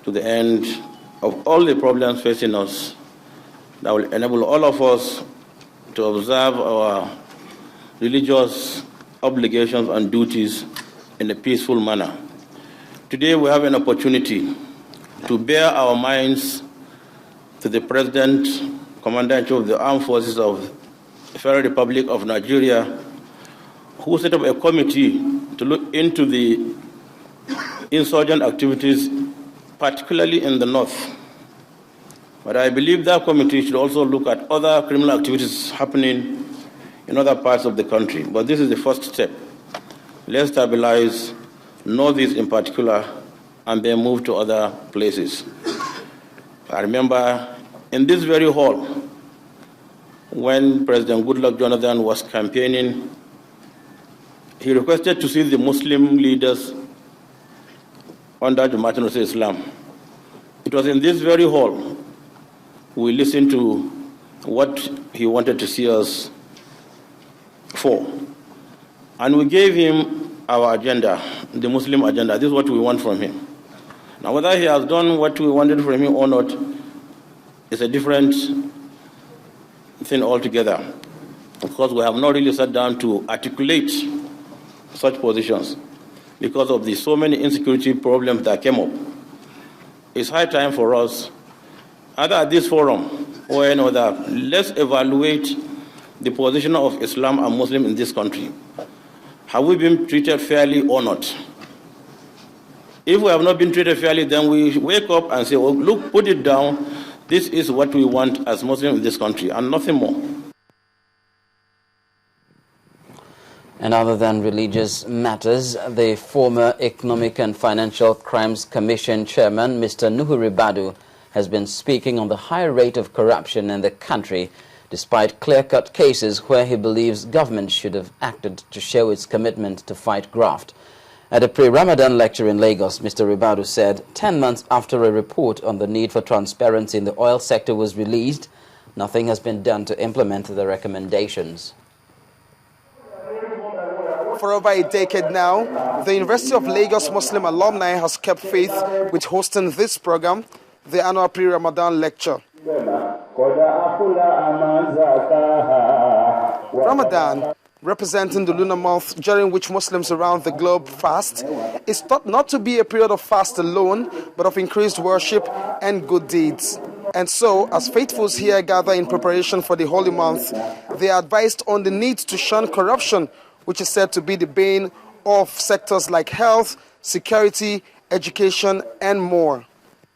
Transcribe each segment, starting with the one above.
to the end of all the problems facing us that will enable all of us to observe our religious obligations and duties in a peaceful manner. Today we have an opportunity to bear our minds to the President, Commander-in-Chief of the Armed Forces of the Federal Republic of Nigeria, who set up a committee to look into the insurgent activities, particularly in the north. But I believe that committee should also look at other criminal activities happening in other parts of the country. But this is the first step. Let's stabilize Northeast in particular and then move to other places. I remember in this very hall, when President Goodluck Jonathan was campaigning, he requested to see the Muslim leaders under Jamaat Nusrat Islam. It was in this very hall we listened to what he wanted to see us for. And we gave him our agenda, the Muslim agenda. This is what we want from him. Now, whether he has done what we wanted from him or not is a different thing altogether, because we have not really sat down to articulate such positions because of the so many insecurity problems that came up. It's high time for us, either at this forum or any other, let's evaluate the position of Islam and Muslim in this country. Have we been treated fairly or not? If we have not been treated fairly, then we wake up and say, well, look, put it down. This is what we want as Muslims in this country, and nothing more. And other than religious matters, the former Economic and Financial Crimes Commission chairman, Mr. Nuhu Ribadu, has been speaking on the high rate of corruption in the country, despite clear-cut cases where he believes government should have acted to show its commitment to fight graft. At a pre-Ramadan lecture in Lagos, Mr. Ribadu said 10 months after a report on the need for transparency in the oil sector was released, nothing has been done to implement the recommendations. For over a decade now, the University of Lagos Muslim alumni has kept faith with hosting this program, the annual pre-Ramadan lecture. Ramadan, representing the lunar month during which Muslims around the globe fast, is thought not to be a period of fast alone, but of increased worship and good deeds. And so, as faithfuls here gather in preparation for the holy month, they are advised on the need to shun corruption, which is said to be the bane of sectors like health, security, education, and more.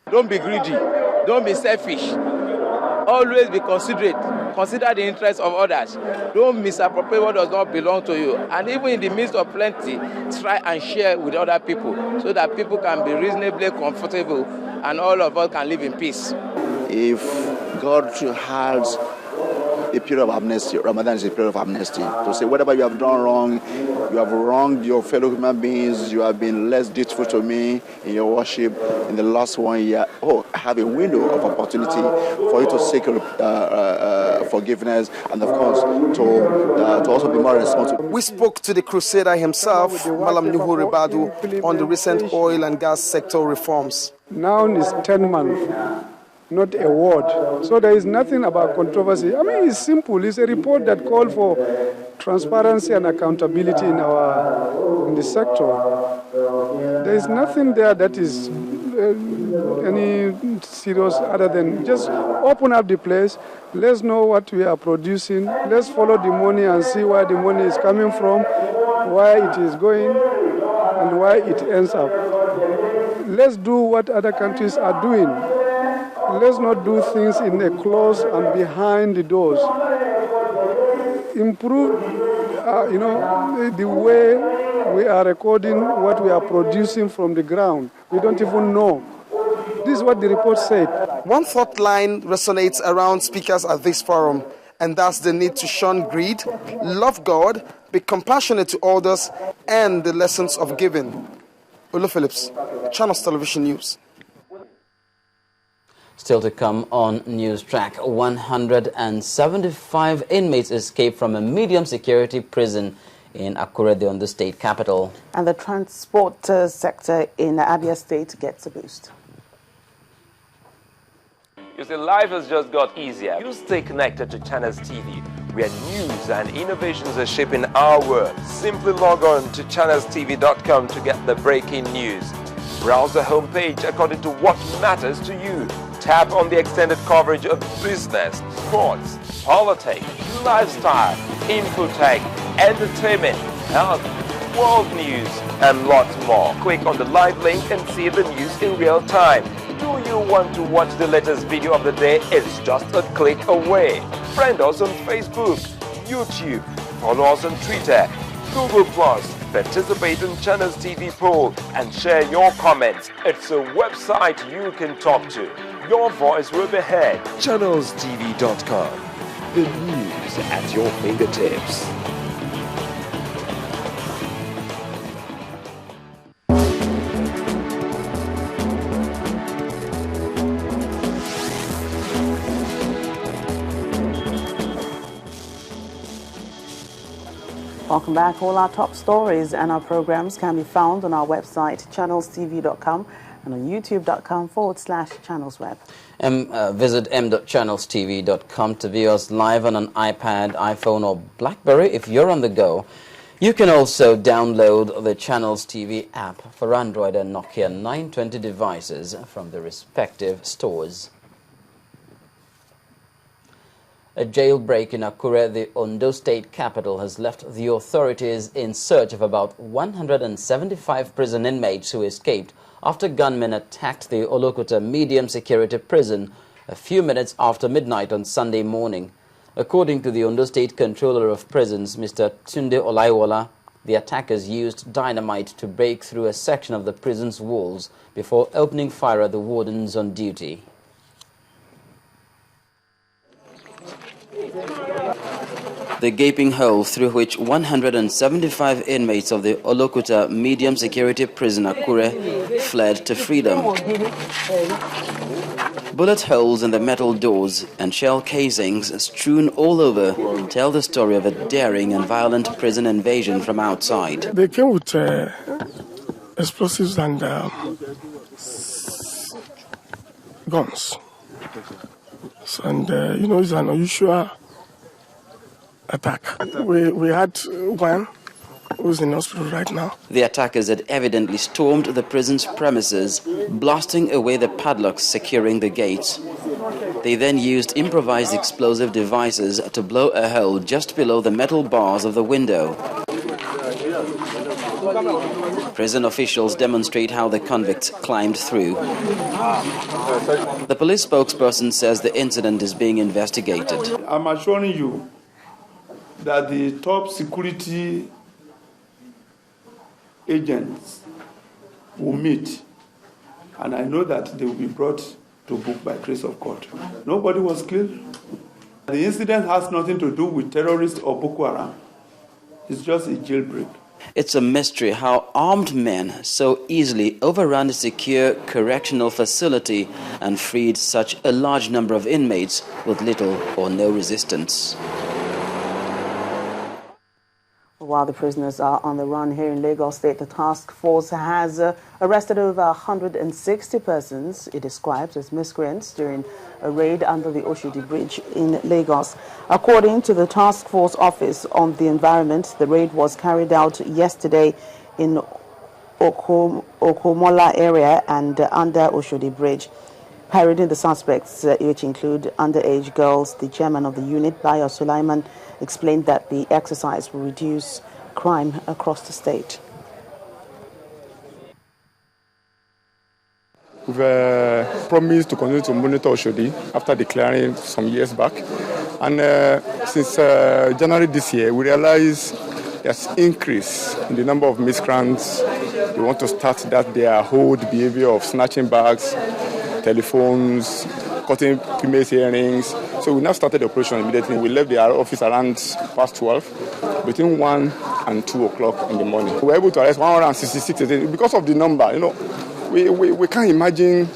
Don't be greedy. Don't be selfish. Always be considerate. Consider the interests of others. Don't misappropriate what does not belong to you. And even in the midst of plenty, try and share with other people so that people can be reasonably comfortable and all of us can live in peace. If God has a period of amnesty, Ramadan is a period of amnesty, to say whatever you have done wrong, you have wronged your fellow human beings, you have been less dutiful to me in your worship in the last 1 year. Oh, I have a window of opportunity for you to seek forgiveness and, of course, to also be more responsible. We spoke to the crusader himself, Malam Nuhu Ribadu, on the recent oil and gas sector reforms. Now is 10 months. Not a word. So there is nothing about controversy. I mean, it's simple. It's a report that called for transparency and accountability in the sector. There is nothing there that is any serious other than just open up the place. Let's know what we are producing. Let's follow the money and see where the money is coming from, where it is going, and why it ends up. Let's do what other countries are doing. Let's not do things in a close and behind the doors. Improve, the way we are recording what we are producing from the ground. We don't even know. This is what the report said. One thought line resonates around speakers at this forum, and that's the need to shun greed, love God, be compassionate to others, and the lessons of giving. Olu Phillips, Channels Television News. Still to come on News Track, 175 inmates escaped from a medium security prison in Akure, the Ondo State capital. And the transport sector in Abia State gets a boost. You see, life has just got easier. You stay connected to Channels TV, where news and innovations are shaping our world. Simply log on to channelstv.com to get the breaking news. Browse the homepage according to what matters to you. Tap on the extended coverage of business, sports, politics, lifestyle, infotech, entertainment, health, world news, and lots more. Click on the live link and see the news in real time. Do you want to watch the latest video of the day? It's just a click away. Friend us on Facebook, YouTube, follow us on Twitter, Google+, participate in Channels TV poll, and share your comments. It's a website you can talk to. Your voice will be heard. ChannelsTV.com. The news at your fingertips. Welcome back. All our top stories and our programs can be found on our website, channelstv.com, and on youtube.com/channelsweb. Visit m.channelstv.com to view us live on an iPad, iPhone, or BlackBerry if you're on the go. You can also download the Channels TV app for Android and Nokia 920 devices from the respective stores. A jailbreak in Akure, the Ondo state capital, has left the authorities in search of about 175 prison inmates who escaped after gunmen attacked the Olokuta medium security prison a few minutes after midnight on Sunday morning. According to the Ondo State Controller of Prisons, Mr. Tunde Olaiwola, the attackers used dynamite to break through a section of the prison's walls before opening fire at the wardens on duty. The gaping hole through which 175 inmates of the Olokuta medium security prison Akure fled to freedom. Bullet holes in the metal doors and shell casings strewn all over tell the story of a daring and violent prison invasion from outside. They came with explosives and guns. And, it's an unusual attack. We had one who's in hospital right now. The attackers had evidently stormed the prison's premises, blasting away the padlocks securing the gates. They then used improvised explosive devices to blow a hole just below the metal bars of the window. Prison officials demonstrate how the convicts climbed through. The police spokesperson says the incident is being investigated. I'm assuring you that the top security agents will meet, and I know that they will be brought to book by grace of God. Nobody was killed. The incident has nothing to do with terrorists or Boko Haram. It's just a jailbreak. It's a mystery how armed men so easily overran a secure correctional facility and freed such a large number of inmates with little or no resistance. While the prisoners are on the run here in Lagos State, the task force has arrested over 160 persons it describes as miscreants during a raid under the Oshodi Bridge in Lagos. According to the task force office on the environment, the raid was carried out yesterday in Okomola area and under Oshodi Bridge. Parading the suspects, which include underage girls, the chairman of the unit, Bayo Sulaiman, explained that the exercise will reduce crime across the state. We've promised to continue to monitor Oshodi after declaring some years back. And since January this year, we realized there's increase in the number of miscreants. They want to start their whole behavior of snatching bags, telephones, cutting females' earrings. So we now started the operation immediately. We left the office around past 12, between 1 and 2 o'clock in the morning. We were able to arrest 166 because of the number. We can't imagine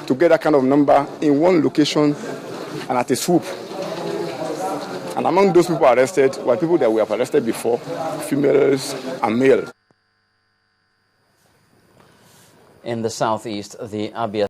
to get that kind of number in one location and at a swoop. And among those people arrested were people that we have arrested before, females and males. In the southeast, the Abia